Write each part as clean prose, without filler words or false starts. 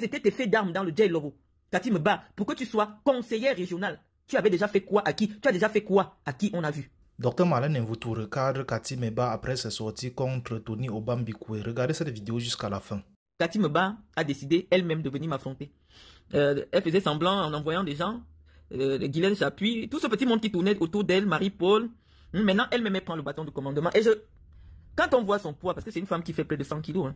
c'était tes faits d'armes dans le Djei Loro, Cathy Meba, pour que tu sois conseillère régionale, tu avais déjà fait quoi à qui? Tu as déjà fait quoi à qui on a vu? Docteur Marlène Mvoutou recadre Cathy Meba après ses sorties contre Tony Obambikwe. Regardez cette vidéo jusqu'à la fin. Cathy Meba a décidé elle-même de venir m'affronter. Elle faisait semblant en envoyant des gens, Guylaine Chapuis, tout ce petit monde qui tournait autour d'elle, Marie-Paul. Maintenant, elle-même prend le bâton de commandement. Et quand on voit son poids, parce que c'est une femme qui fait près de 100 kilos, hein,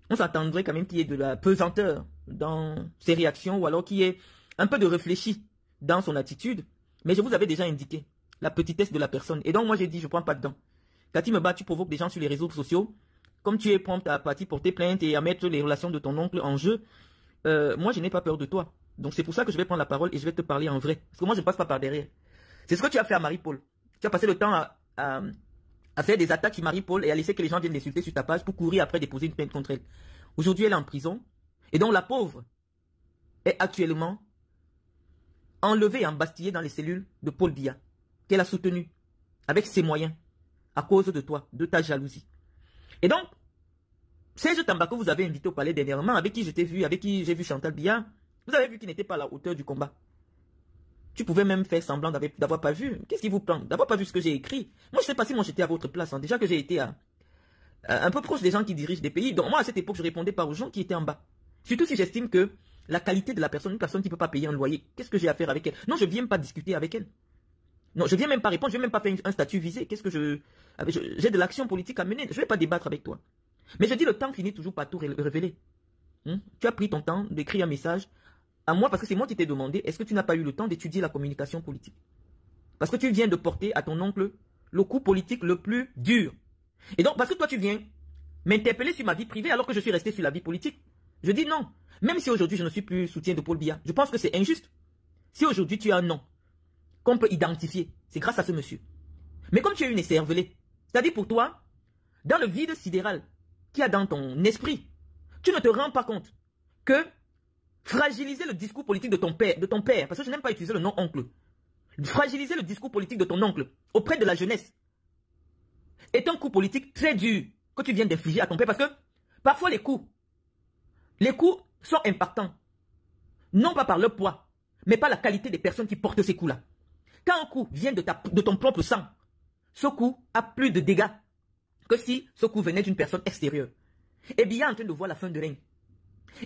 on s'attendrait quand même qu'il y ait de la pesanteur dans ses réactions ou alors qu'il y ait un peu de réfléchi dans son attitude. Mais je vous avais déjà indiqué la petitesse de la personne. Et donc moi j'ai dit, je ne prends pas dedans. Cathy Meba, tu provoques des gens sur les réseaux sociaux. Comme tu es prompte à partir porter plainte et à mettre les relations de ton oncle en jeu, moi je n'ai pas peur de toi. Donc c'est pour ça que je vais prendre la parole et je vais te parler en vrai. Parce que moi je ne passe pas par derrière. C'est ce que tu as fait à Marie-Paul. Tu as passé le temps à faire des attaques sur Marie-Paul et à laisser que les gens viennent l'insulter sur ta page pour courir après déposer une plainte contre elle. Aujourd'hui elle est en prison. Et donc la pauvre est actuellement enlevée et embastillée dans les cellules de Paul Biya, qu'elle a soutenu avec ses moyens à cause de toi, de ta jalousie. Et donc, Serge Tamba que vous avez invité au palais dernièrement, avec qui je t'ai vu, avec qui j'ai vu Chantal Biya, vous avez vu qu'il n'était pas à la hauteur du combat. Tu pouvais même faire semblant d'avoir pas vu. Qu'est-ce qui vous prend? D'avoir pas vu ce que j'ai écrit. Moi, je sais pas si moi j'étais à votre place. Hein. Déjà que j'ai été un peu proche des gens qui dirigent des pays. Donc moi, à cette époque, je répondais pas aux gens qui étaient en bas. Surtout si j'estime que la qualité de la personne, une personne qui ne peut pas payer un loyer, qu'est-ce que j'ai à faire avec elle? Non, je viens pas discuter avec elle. Non, je viens même pas répondre, je viens même pas faire un statut visé. Qu'est-ce que j'ai de l'action politique à mener. Je vais pas débattre avec toi. Mais je dis, le temps finit toujours par tout révéler. Tu as pris ton temps d'écrire un message à moi, parce que c'est moi qui t'ai demandé, est-ce que tu n'as pas eu le temps d'étudier la communication politique? Parce que tu viens de porter à ton oncle le coup politique le plus dur. Et donc, parce que toi, tu viens m'interpeller sur ma vie privée alors que je suis resté sur la vie politique. Je dis non. Même si aujourd'hui, je ne suis plus soutien de Paul Biya, je pense que c'est injuste. Si aujourd'hui, tu as un nom qu'on peut identifier, c'est grâce à ce monsieur. Mais comme tu es une écervelée, c'est-à-dire pour toi, dans le vide sidéral qu'il y a dans ton esprit, tu ne te rends pas compte que fragiliser le discours politique de ton père, parce que je n'aime pas utiliser le nom oncle, fragiliser le discours politique de ton oncle auprès de la jeunesse est un coup politique très dur que tu viens d'infliger à ton père, parce que parfois les coups sont impactants, non pas par leur poids, mais par la qualité des personnes qui portent ces coups-là. Quand un coup vient de ton propre sang, ce coup a plus de dégâts que si ce coup venait d'une personne extérieure. Et bien en train de voir la fin de règne,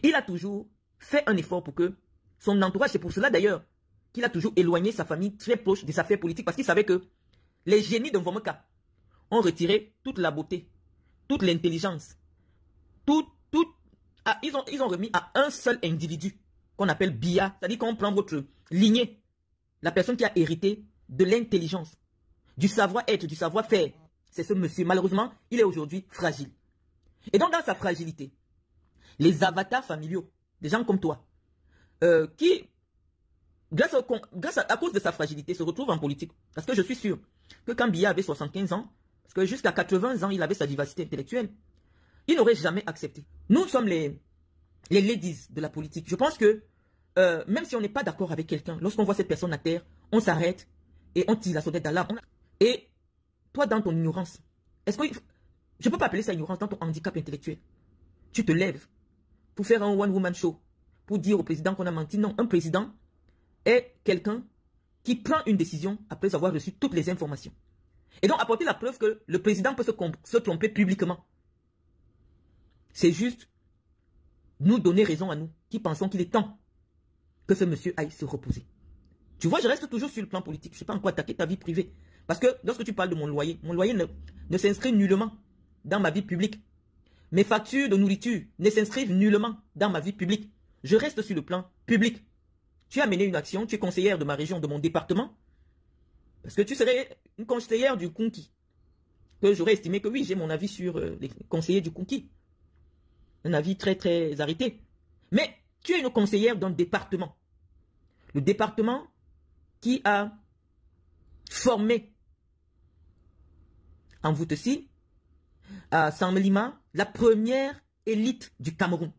il a toujours fait un effort pour que son entourage, c'est pour cela d'ailleurs qu'il a toujours éloigné sa famille très proche des affaires politiques, parce qu'il savait que les génies de Mvomeka ont retiré toute la beauté, toute l'intelligence, ils ont remis à un seul individu qu'on appelle Biya, c'est-à-dire qu'on prend votre lignée, la personne qui a hérité de l'intelligence, du savoir-être, du savoir-faire. C'est ce monsieur. Malheureusement, il est aujourd'hui fragile. Et donc, dans sa fragilité, les avatars familiaux, des gens comme toi, qui, à cause de sa fragilité, se retrouvent en politique. Parce que je suis sûr que quand Biya avait 75 ans, parce que jusqu'à 80 ans, il avait sa vivacité intellectuelle, il n'aurait jamais accepté. Nous sommes les ladies de la politique. Je pense que, même si on n'est pas d'accord avec quelqu'un, lorsqu'on voit cette personne à terre, on s'arrête et on tire la sonnette d'alarme. Et toi, dans ton ignorance, est-ce que je ne peux pas appeler ça ignorance, dans ton handicap intellectuel, tu te lèves pour faire un one-woman show, pour dire au président qu'on a menti? Non, un président est quelqu'un qui prend une décision après avoir reçu toutes les informations. Et donc apporter la preuve que le président peut se tromper publiquement. C'est juste nous donner raison à nous, qui pensons qu'il est temps que ce monsieur aille se reposer. Tu vois, je reste toujours sur le plan politique. Je ne sais pas en quoi attaquer ta vie privée. Parce que lorsque tu parles de mon loyer ne s'inscrit nullement dans ma vie publique. Mes factures de nourriture ne s'inscrivent nullement dans ma vie publique. Je reste sur le plan public. Tu as mené une action, tu es conseillère de ma région, de mon département. Parce que tu serais une conseillère du Konki. Que j'aurais estimé que oui, j'ai mon avis sur les conseillers du Konki. Un avis très très arrêté. Mais tu es une conseillère d'un département. Le département qui a formé en Voutessi, à Samlima, la première élite du Cameroun.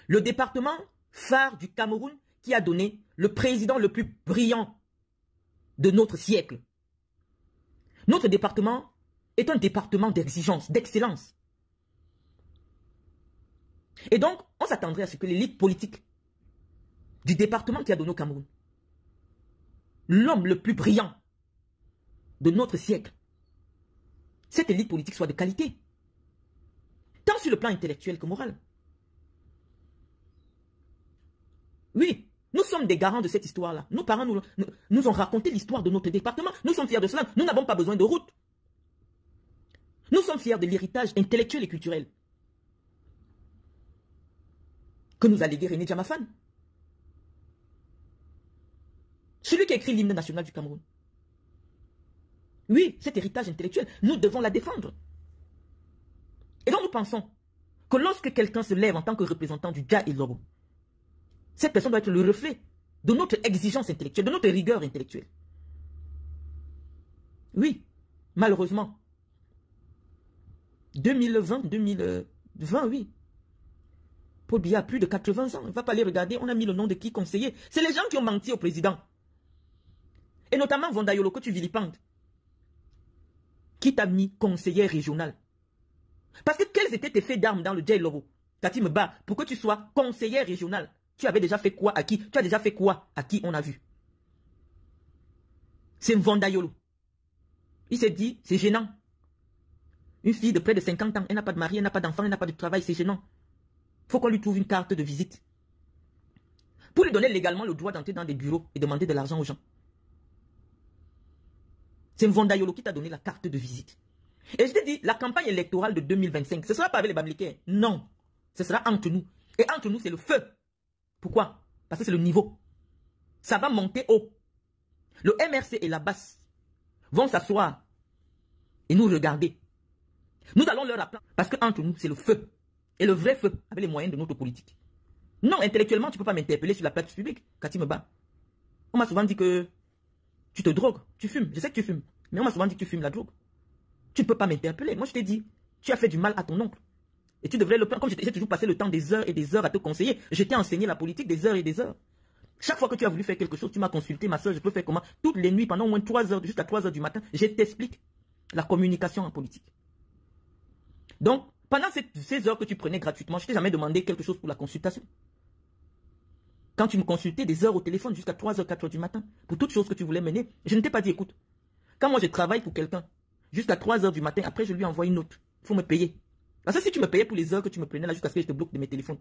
Le département phare du Cameroun qui a donné le président le plus brillant de notre siècle. Notre département est un département d'exigence, d'excellence. Et donc, on s'attendrait à ce que l'élite politique du département qui a donné au Cameroun, l'homme le plus brillant de notre siècle, cette élite politique soit de qualité, tant sur le plan intellectuel que moral. Oui, nous sommes des garants de cette histoire-là. Nos parents nous ont raconté l'histoire de notre département. Nous sommes fiers de cela. Nous n'avons pas besoin de route. Nous sommes fiers de l'héritage intellectuel et culturel que nous a légué René Djamafane. Celui qui a écrit l'hymne national du Cameroun. Oui, cet héritage intellectuel, nous devons la défendre. Et donc nous pensons que lorsque quelqu'un se lève en tant que représentant du Dja et Lobo, cette personne doit être le reflet de notre exigence intellectuelle, de notre rigueur intellectuelle. Oui, malheureusement, 2020, oui. Paul Biya a plus de 80 ans. Il ne va pas aller regarder, on a mis le nom de qui conseiller. C'est les gens qui ont menti au président. Et notamment Vondayolo, que tu vilipendes. Qui t'a mis conseiller régional? Parce que quels étaient tes faits d'armes dans le Dja Lobo? Tati me bat pour que tu sois conseiller régional. Tu avais déjà fait quoi à qui? Tu as déjà fait quoi à qui on a vu? C'est Vondayolo. Il s'est dit, c'est gênant. Une fille de près de 50 ans, elle n'a pas de mari, elle n'a pas d'enfant, elle n'a pas de travail, c'est gênant. Il faut qu'on lui trouve une carte de visite. Pour lui donner légalement le droit d'entrer dans des bureaux et demander de l'argent aux gens. C'est Vondayolo qui t'a donné la carte de visite. Et je t'ai dit, la campagne électorale de 2025, ce ne sera pas avec les Bamileke. Non. Ce sera entre nous. Et entre nous, c'est le feu. Pourquoi? Parce que c'est le niveau. Ça va monter haut. Le MRC et la BAS vont s'asseoir et nous regarder. Nous allons leur apprendre. Parce qu'entre nous, c'est le feu. Et le vrai feu, avec les moyens de notre politique. Non, intellectuellement, tu ne peux pas m'interpeller sur la place publique. Cathy me bat. On m'a souvent dit que tu te drogues, tu fumes. Je sais que tu fumes. Mais on m'a souvent dit que tu fumes la drogue. Tu ne peux pas m'interpeller. Moi, je t'ai dit, tu as fait du mal à ton oncle. Et tu devrais le prendre. Comme j'ai toujours passé le temps des heures et des heures à te conseiller. Je t'ai enseigné la politique des heures et des heures. Chaque fois que tu as voulu faire quelque chose, tu m'as consulté, ma soeur, je peux faire comment? Toutes les nuits, pendant au moins 3 heures, jusqu'à 3 heures du matin, je t'explique la communication en politique. Donc, pendant ces heures que tu prenais gratuitement, je ne t'ai jamais demandé quelque chose pour la consultation. Quand tu me consultais des heures au téléphone jusqu'à 3 heures, 4 heures du matin, pour toutes choses que tu voulais mener, je ne t'ai pas dit, écoute, quand moi je travaille pour quelqu'un, jusqu'à 3 heures du matin, après je lui envoie une note, il faut me payer. Parce que si tu me payais pour les heures que tu me prenais là jusqu'à ce que je te bloque de mes téléphones,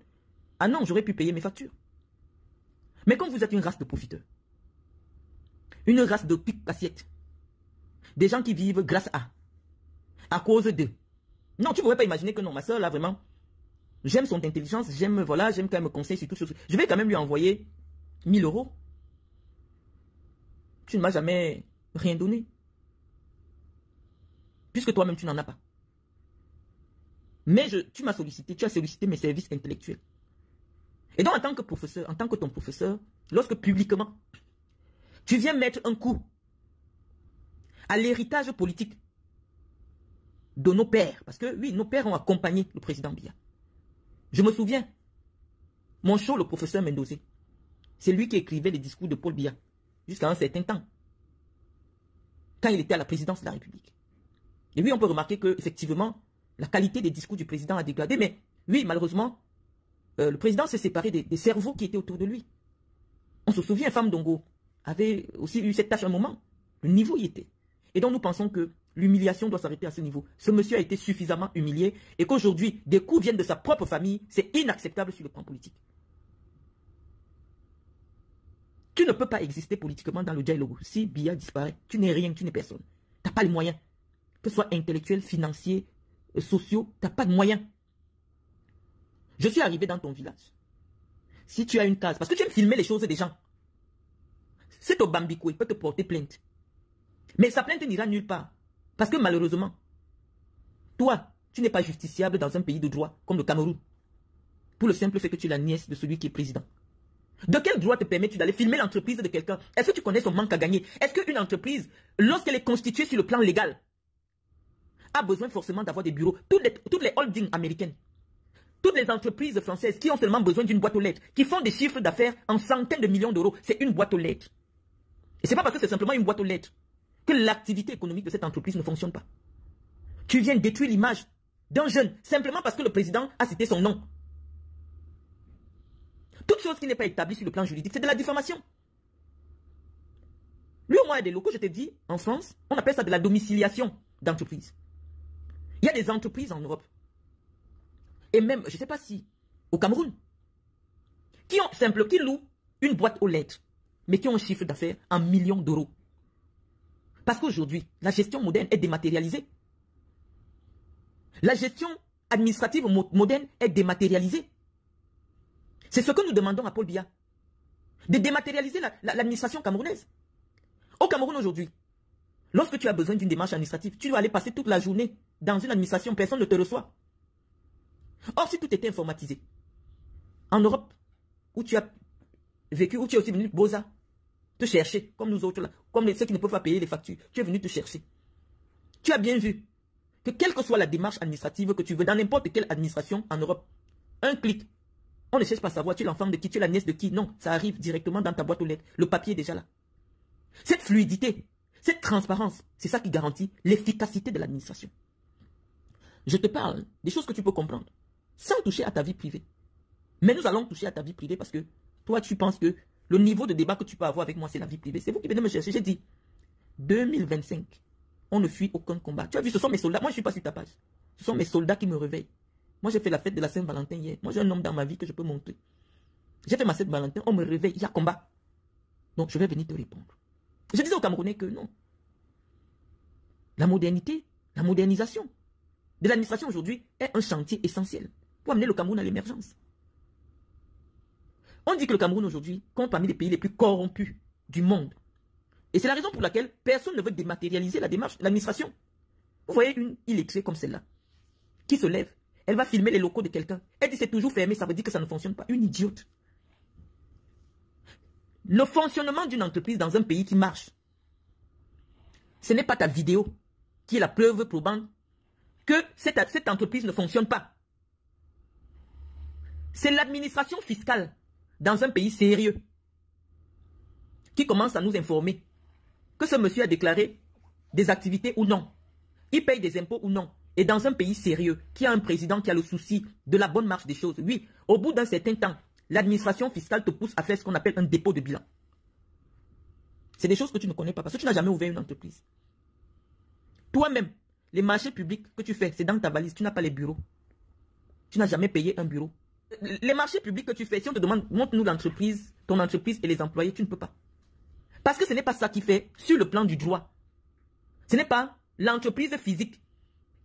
ah non, j'aurais pu payer mes factures. Mais comme vous êtes une race de profiteurs, une race de pique-assiette, des gens qui vivent grâce à cause d'eux. Non, tu ne pourrais pas imaginer que non, ma soeur là vraiment, j'aime son intelligence, j'aime quand elle me conseille sur toutes choses. Je vais quand même lui envoyer 1000 €. Tu ne m'as jamais rien donné. Puisque toi-même tu n'en as pas. Mais tu m'as sollicité, tu as sollicité mes services intellectuels. Et donc en tant que professeur, en tant que ton professeur, lorsque publiquement, tu viens mettre un coup à l'héritage politique de nos pères, parce que oui, nos pères ont accompagné le président Biya. Je me souviens, mon show, le professeur Mendozé, c'est lui qui écrivait les discours de Paul Biya, jusqu'à un certain temps, quand il était à la présidence de la République. Et oui, on peut remarquer que effectivement, la qualité des discours du président a dégradé, mais oui, malheureusement, le président s'est séparé des cerveaux qui étaient autour de lui. On se souvient, Femme Dongo avait aussi eu cette tâche à un moment. Le niveau y était. Et donc nous pensons que l'humiliation doit s'arrêter à ce niveau. Ce monsieur a été suffisamment humilié et qu'aujourd'hui, des coups viennent de sa propre famille. C'est inacceptable sur le plan politique. Tu ne peux pas exister politiquement dans le Dja Lobo. Si Biya disparaît, tu n'es rien, tu n'es personne. Tu n'as pas les moyens. Que ce soit intellectuel, financier, sociaux, tu n'as pas de moyens. Je suis arrivé dans ton village. Si tu as une case, parce que tu aimes filmer les choses des gens, c'est au Bambiko, il peut te porter plainte. Mais sa plainte n'ira nulle part. Parce que malheureusement, toi, tu n'es pas justiciable dans un pays de droit comme le Cameroun. Pour le simple fait que tu es la nièce de celui qui est président. De quel droit te permets-tu d'aller filmer l'entreprise de quelqu'un? Est-ce que tu connais son manque à gagner? Est-ce qu'une entreprise, lorsqu'elle est constituée sur le plan légal, a besoin forcément d'avoir des bureaux? Toutes les holdings américaines, toutes les entreprises françaises qui ont seulement besoin d'une boîte aux lettres, qui font des chiffres d'affaires en centaines de millions d'euros, c'est une boîte aux lettres. Et ce n'est pas parce que c'est simplement une boîte aux lettres que l'activité économique de cette entreprise ne fonctionne pas. Tu viens détruire l'image d'un jeune simplement parce que le président a cité son nom. chose qui n'est pas établie sur le plan juridique, c'est de la diffamation. Lui, au moins, il y a des locaux, je te dis, en France, on appelle ça de la domiciliation d'entreprise. Il y a des entreprises en Europe, et même, je ne sais pas si, au Cameroun, qui louent une boîte aux lettres, mais qui ont un chiffre d'affaires en millions d'euros. Parce qu'aujourd'hui, la gestion moderne est dématérialisée. La gestion administrative moderne est dématérialisée. C'est ce que nous demandons à Paul Biya. De dématérialiser l'administration camerounaise. Au Cameroun aujourd'hui, lorsque tu as besoin d'une démarche administrative, tu dois aller passer toute la journée dans une administration, personne ne te reçoit. Or, si tout était informatisé, en Europe, où tu as vécu, où tu es aussi venu, Boza, te chercher, comme nous autres là, comme ceux qui ne peuvent pas payer les factures, tu es venu te chercher. Tu as bien vu que quelle que soit la démarche administrative que tu veux, dans n'importe quelle administration en Europe, un clic, on ne cherche pas à savoir, tu es l'enfant de qui, tu es la nièce de qui, non, ça arrive directement dans ta boîte aux lettres, le papier est déjà là. Cette fluidité, cette transparence, c'est ça qui garantit l'efficacité de l'administration. Je te parle des choses que tu peux comprendre, sans toucher à ta vie privée. Mais nous allons toucher à ta vie privée parce que toi, tu penses que le niveau de débat que tu peux avoir avec moi, c'est la vie privée. C'est vous qui venez me chercher. J'ai dit, 2025, on ne fuit aucun combat. Tu as vu, ce sont mes soldats. Moi, je ne suis pas sur ta page. Ce sont mes soldats qui me réveillent. Moi, j'ai fait la fête de la Saint-Valentin hier. Moi, j'ai un homme dans ma vie que je peux montrer. J'ai fait ma Saint-Valentin, on me réveille, il y a combat. Donc, je vais venir te répondre. Je disais aux Camerounais que non. La modernité, la modernisation de l'administration aujourd'hui est un chantier essentiel pour amener le Cameroun à l'émergence. On dit que le Cameroun aujourd'hui compte parmi les pays les plus corrompus du monde. Et c'est la raison pour laquelle personne ne veut dématérialiser la démarche, l'administration. Vous voyez une illettrée comme celle-là, qui se lève, elle va filmer les locaux de quelqu'un. Elle dit c'est toujours fermé, ça veut dire que ça ne fonctionne pas. Une idiote. Le fonctionnement d'une entreprise dans un pays qui marche, ce n'est pas ta vidéo qui est la preuve probante que cette entreprise ne fonctionne pas. C'est l'administration fiscale dans un pays sérieux qui commence à nous informer que ce monsieur a déclaré des activités ou non, il paye des impôts ou non. Et dans un pays sérieux, qui a un président qui a le souci de la bonne marche des choses, oui, au bout d'un certain temps, l'administration fiscale te pousse à faire ce qu'on appelle un dépôt de bilan. C'est des choses que tu ne connais pas parce que tu n'as jamais ouvert une entreprise. Toi-même, les marchés publics que tu fais, c'est dans ta valise, tu n'as pas les bureaux. Tu n'as jamais payé un bureau. Les marchés publics que tu fais, si on te demande, montre-nous l'entreprise, ton entreprise et les employés, tu ne peux pas. Parce que ce n'est pas ça qui fait, sur le plan du droit. Ce n'est pas l'entreprise physique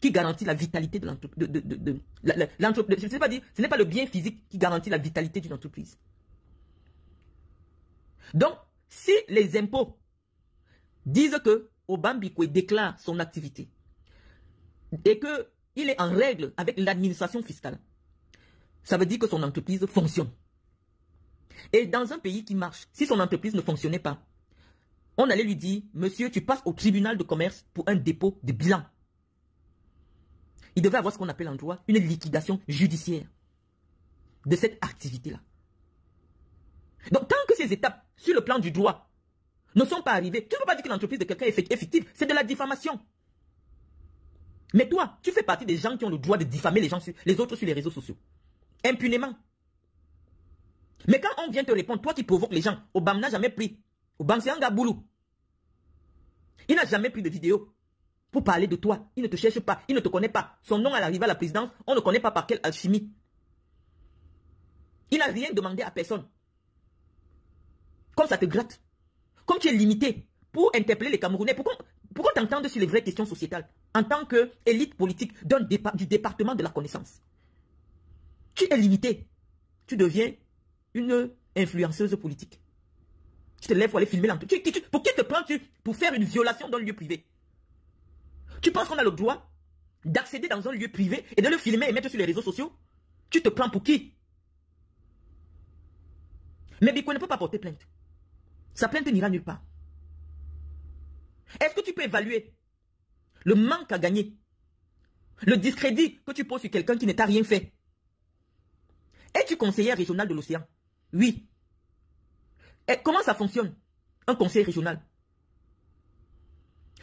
qui garantit la vitalité de l'entreprise. Ce n'est pas le bien physique qui garantit la vitalité d'une entreprise. Donc, si les impôts disent que Obambikwe déclare son activité et qu'il est en règle avec l'administration fiscale, ça veut dire que son entreprise fonctionne. Et dans un pays qui marche, si son entreprise ne fonctionnait pas, on allait lui dire, monsieur, tu passes au tribunal de commerce pour un dépôt de bilan. Il devait avoir ce qu'on appelle en droit une liquidation judiciaire de cette activité-là. Donc, tant que ces étapes, sur le plan du droit, ne sont pas arrivées, tu ne peux pas dire que l'entreprise de quelqu'un est fictive. C'est de la diffamation. Mais toi, tu fais partie des gens qui ont le droit de diffamer les autres sur les réseaux sociaux. Impunément. Mais quand on vient te répondre, toi qui provoques les gens, Obama n'a jamais pris. Obama, c'est un gars boulot. Il n'a jamais pris de vidéo pour parler de toi. Il ne te cherche pas, il ne te connaît pas. Son nom à l'arrivée à la présidence, on ne connaît pas par quelle alchimie. Il n'a rien demandé à personne. Comme ça te gratte. Comme tu es limité pour interpeller les Camerounais. Pourquoi t'entendre sur les vraies questions sociétales en tant qu'élite politique du département de la connaissance? Tu es limité. Tu deviens une influenceuse politique. Tu te lèves pour aller filmer l'entreprise. Pour qui te prends-tu pour faire une violation d'un lieu privé? Tu penses qu'on a le droit d'accéder dans un lieu privé et de le filmer et mettre sur les réseaux sociaux? Tu te prends pour qui? Mais Biko ne peut pas porter plainte. Sa plainte n'ira nulle part. Est-ce que tu peux évaluer le manque à gagner, le discrédit que tu poses sur quelqu'un qui ne t'a rien fait? Es-tu conseiller régional de l'océan? Oui. Et comment ça fonctionne, un conseil régional?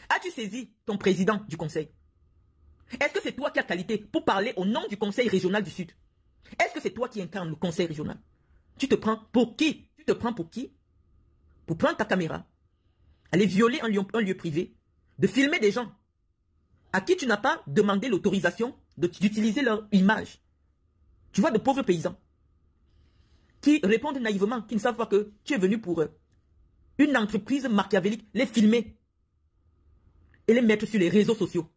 As-tu saisi ton président du conseil? Est-ce que c'est toi qui as qualité pour parler au nom du conseil régional du Sud? Est-ce que c'est toi qui incarnes le conseil régional? Tu te prends pour qui? Tu te prends pour qui? Pour prendre ta caméra, aller violer un lieu privé, de filmer des gens à qui tu n'as pas demandé l'autorisation d'utiliser leur image. Tu vois de pauvres paysans qui répondent naïvement, qui ne savent pas que tu es venu pour une entreprise machiavélique, les filmer et les mettre sur les réseaux sociaux.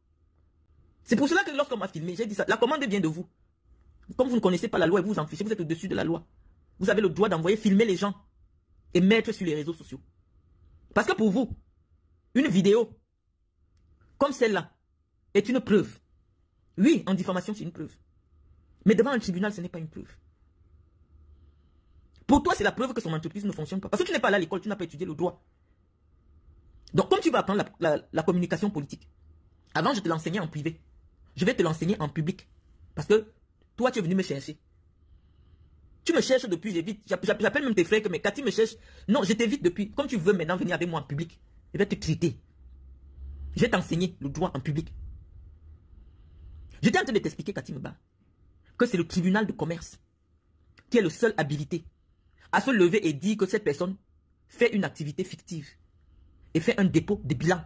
C'est pour cela que lorsqu'on m'a filmé, j'ai dit ça, la commande vient de vous. Comme vous ne connaissez pas la loi et vous vous en fichez, vous êtes au-dessus de la loi. Vous avez le droit d'envoyer filmer les gens et mettre sur les réseaux sociaux. Parce que pour vous, une vidéo comme celle-là est une preuve. Oui, en diffamation, c'est une preuve. Mais devant un tribunal, ce n'est pas une preuve. Pour toi, c'est la preuve que son entreprise ne fonctionne pas. Parce que tu n'es pas allé à l'école, tu n'as pas étudié le droit. Donc, comme tu vas apprendre la communication politique, avant, je te l'enseignais en privé. Je vais te l'enseigner en public. Parce que toi, tu es venu me chercher. Tu me cherches depuis, j'évite. J'appelle même tes frères que mais Cathy me cherche. Non, je t'évite depuis. Comme tu veux maintenant venir avec moi en public, je vais te traiter. Je vais t'enseigner le droit en public. J'étais en train de t'expliquer, Cathy Meba, que c'est le tribunal de commerce qui est le seul habilité à se lever et dire que cette personne fait une activité fictive et fait un dépôt de bilan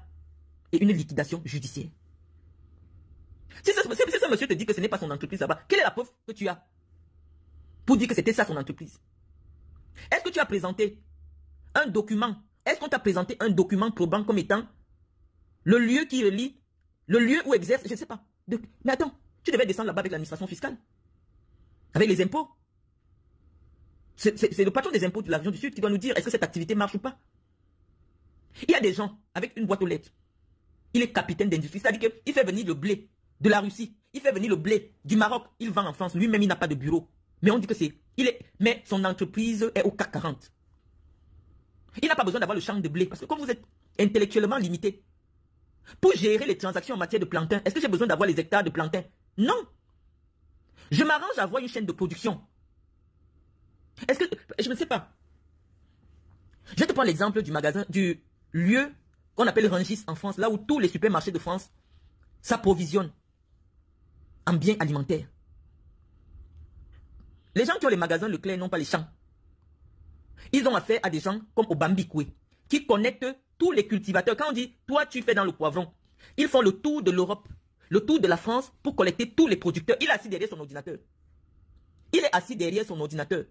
et une liquidation judiciaire. Si ce monsieur te dit que ce n'est pas son entreprise là-bas, quelle est la preuve que tu as pour dire que c'était ça son entreprise? Est-ce que tu as présenté un document? Est-ce qu'on t'a présenté un document probant comme étant le lieu qui relie, le lieu où exerce, je ne sais pas. Mais attends, tu devais descendre là-bas avec l'administration fiscale, avec les impôts. C'est le patron des impôts de la région du Sud qui doit nous dire est-ce que cette activité marche ou pas. Il y a des gens avec une boîte aux lettres. Il est capitaine d'industrie, c'est-à-dire qu'il fait venir le blé de la Russie, il fait venir le blé du Maroc, il vend en France. Lui-même, il n'a pas de bureau. Mais on dit que mais son entreprise est au CAC 40. Il n'a pas besoin d'avoir le champ de blé, parce que comme vous êtes intellectuellement limité, pour gérer les transactions en matière de plantain, est-ce que j'ai besoin d'avoir les hectares de plantain? Non. Je m'arrange à avoir une chaîne de production. Est-ce que, je ne sais pas. Je te prends l'exemple du magasin, du lieu qu'on appelle Rungis en France, là où tous les supermarchés de France s'approvisionnent en biens alimentaires. Les gens qui ont les magasins Leclerc n'ont pas les champs. Ils ont affaire à des gens comme Obambikwe, qui connectent tous les cultivateurs. Quand on dit, toi tu fais dans le poivron, ils font le tour de l'Europe, le tour de la France pour collecter tous les producteurs. Il est assis derrière son ordinateur. Il est assis derrière son ordinateur.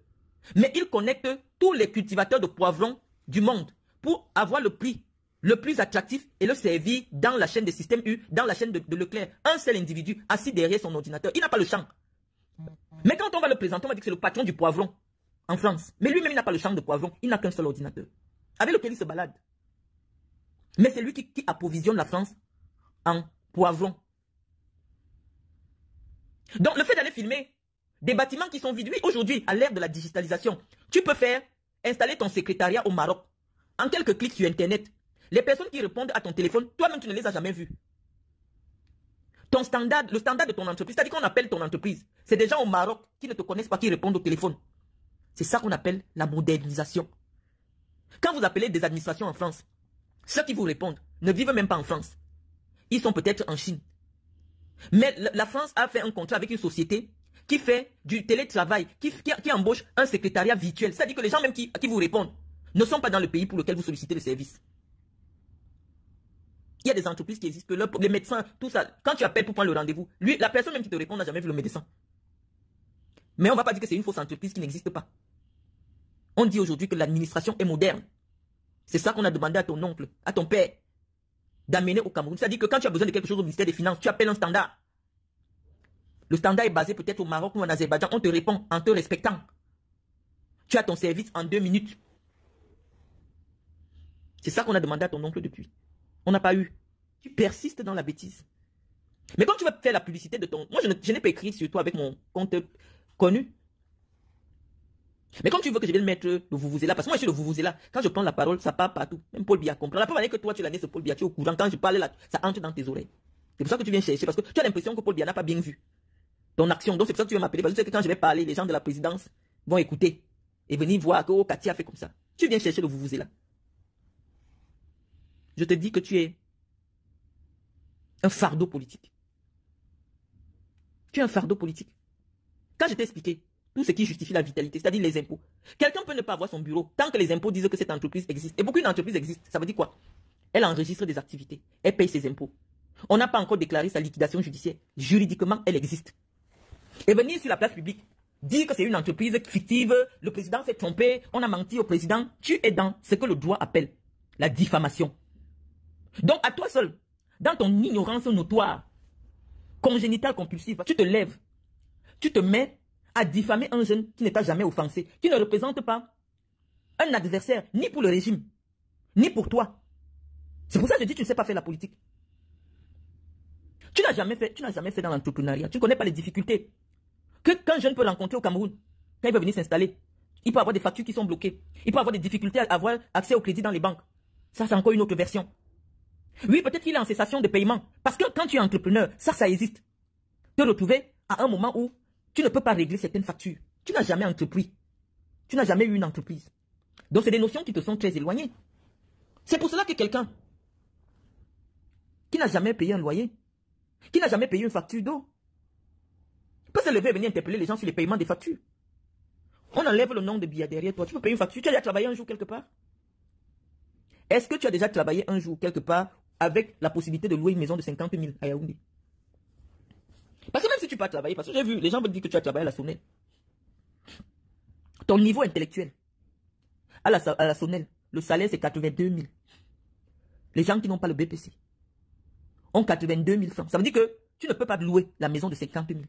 Mais il connecte tous les cultivateurs de poivrons du monde pour avoir le prix le plus attractif et le servir dans la chaîne des systèmes U, dans la chaîne de Leclerc. Un seul individu assis derrière son ordinateur. Il n'a pas le champ. Mais quand on va le présenter, on va dire que c'est le patron du poivron en France. Mais lui-même, il n'a pas le champ de poivron. Il n'a qu'un seul ordinateur avec lequel il se balade. Mais c'est lui qui approvisionne la France en poivron. Donc, le fait d'aller filmer des bâtiments qui sont vides, oui, aujourd'hui, à l'ère de la digitalisation, tu peux installer ton secrétariat au Maroc. En quelques clics sur Internet, les personnes qui répondent à ton téléphone, toi-même, tu ne les as jamais vues. Le standard de ton entreprise, c'est-à-dire qu'on appelle ton entreprise, c'est des gens au Maroc qui ne te connaissent pas, qui répondent au téléphone. C'est ça qu'on appelle la modernisation. Quand vous appelez des administrations en France, ceux qui vous répondent ne vivent même pas en France. Ils sont peut-être en Chine. Mais la France a fait un contrat avec une société qui fait du télétravail, qui embauche un secrétariat virtuel. C'est-à-dire que les gens même qui vous répondent ne sont pas dans le pays pour lequel vous sollicitez le service. Il y a des entreprises qui existent, les médecins, tout ça. Quand tu appelles pour prendre le rendez-vous, la personne même qui te répond n'a jamais vu le médecin. Mais on ne va pas dire que c'est une fausse entreprise qui n'existe pas. On dit aujourd'hui que l'administration est moderne. C'est ça qu'on a demandé à ton oncle, à ton père, d'amener au Cameroun. C'est-à-dire que quand tu as besoin de quelque chose au ministère des Finances, tu appelles un standard. Le standard est basé peut-être au Maroc ou en Azerbaïdjan. On te répond en te respectant. Tu as ton service en 2 minutes. C'est ça qu'on a demandé à ton oncle depuis. On n'a pas eu. Tu persistes dans la bêtise. Mais quand tu vas faire la publicité de ton... Moi, je n'ai pas écrit sur toi avec mon compte connu. Mais quand tu veux que je vienne mettre le Vuvuzela, parce que moi je suis le Vuvuzela, quand je prends la parole, ça part partout. Même Paul Biya comprend. La preuve est que toi, tu l'as né, ce Paul Biya, tu es au courant. Quand je parle là, ça entre dans tes oreilles. C'est pour ça que tu viens chercher, parce que tu as l'impression que Paul Biya n'a pas bien vu ton action. Donc c'est pour ça que tu viens m'appeler, parce que tu sais que quand je vais parler, les gens de la présidence vont écouter et venir voir que Cathy a fait comme ça. Tu viens chercher le Vuvuzela. Je te dis que tu es un fardeau politique. Tu es un fardeau politique. Quand je t'ai expliqué, tout ce qui justifie la vitalité, c'est-à-dire les impôts. Quelqu'un peut ne pas avoir son bureau tant que les impôts disent que cette entreprise existe. Et pour qu'une entreprise existe, ça veut dire quoi? Elle enregistre des activités, elle paye ses impôts. On n'a pas encore déclaré sa liquidation judiciaire. Juridiquement, elle existe. Et venir sur la place publique, dire que c'est une entreprise fictive, le président s'est trompé, on a menti au président, tu es dans ce que le droit appelle la diffamation. Donc à toi seul, dans ton ignorance notoire, congénitale compulsive, tu te lèves, tu te mets à diffamer un jeune qui ne t'a jamais offensé, qui ne représente pas un adversaire, ni pour le régime, ni pour toi. C'est pour ça que je dis que tu ne sais pas faire la politique. Tu n'as jamais fait dans l'entrepreneuriat, tu ne connais pas les difficultés qu'un jeune peut rencontrer au Cameroun, quand il veut venir s'installer. Il peut avoir des factures qui sont bloquées, il peut avoir des difficultés à avoir accès au crédit dans les banques. Ça, c'est encore une autre version. Oui, peut-être qu'il est en cessation de paiement, parce que quand tu es entrepreneur, ça existe. Te retrouver à un moment où tu ne peux pas régler certaines factures. Tu n'as jamais entrepris. Tu n'as jamais eu une entreprise. Donc, c'est des notions qui te sont très éloignées. C'est pour cela que quelqu'un qui n'a jamais payé un loyer, qui n'a jamais payé une facture d'eau, peut se lever et venir interpeller les gens sur les paiements des factures. On enlève le nom de billet derrière toi. Tu peux payer une facture. Tu as déjà travaillé un jour quelque part? Est-ce que tu as déjà travaillé un jour quelque part avec la possibilité de louer une maison de 50 000 à Yaoundé? Parce que même si tu peux pas travailler, parce que j'ai vu, les gens veulent dire que tu as travaillé à la Sonnelle. Ton niveau intellectuel, à la Sonnelle, le salaire c'est 82 000. Les gens qui n'ont pas le BPC ont 82 000 francs. Ça veut dire que tu ne peux pas louer la maison de 50 000.